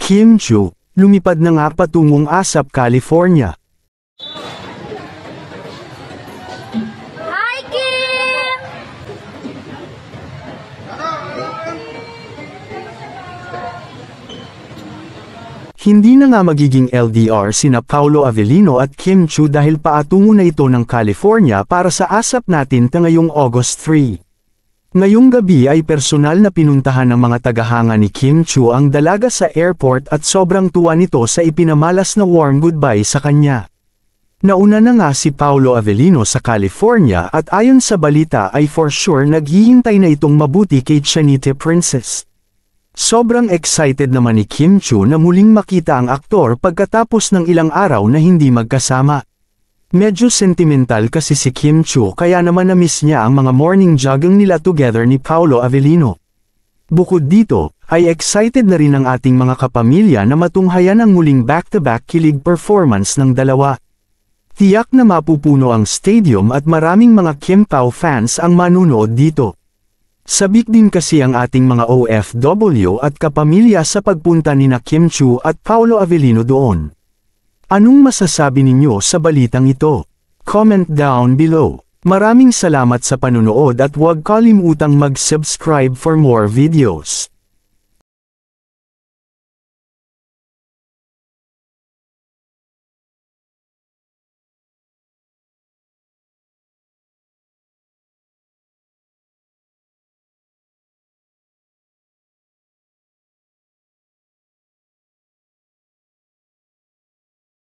Kim Chiu, lumipad na nga patungong ASAP, California. Hi, Kim! Hindi na nga magiging LDR sina Paolo Avellino at Kim Chiu dahil paatungo na ito ng California para sa ASAP natin ngayong August 3. Ngayong gabi ay personal na pinuntahan ng mga tagahanga ni Kim Chiu ang dalaga sa airport at sobrang tuwa nito sa ipinamalas na warm goodbye sa kanya. Nauna na nga si Paolo Avellino sa California at ayon sa balita ay for sure naghihintay na itong mabuti kay Chanite Princess. Sobrang excited naman ni Kim Chiu na muling makita ang aktor pagkatapos ng ilang araw na hindi magkasama. Medyo sentimental kasi si Kim Chiu kaya naman na-miss niya ang mga morning jogging nila together ni Paolo Avellino. Bukod dito, ay excited na rin ang ating mga kapamilya na matunghayan ang muling back-to-back kilig performance ng dalawa. Tiyak na mapupuno ang stadium at maraming mga Kim Pao fans ang manunood dito. Sabik din kasi ang ating mga OFW at kapamilya sa pagpunta ni na Kim Chiu at Paolo Avellino doon. Anong masasabi ninyo sa balitang ito? Comment down below. Maraming salamat sa panunood at huwag kalimutang mag-subscribe for more videos.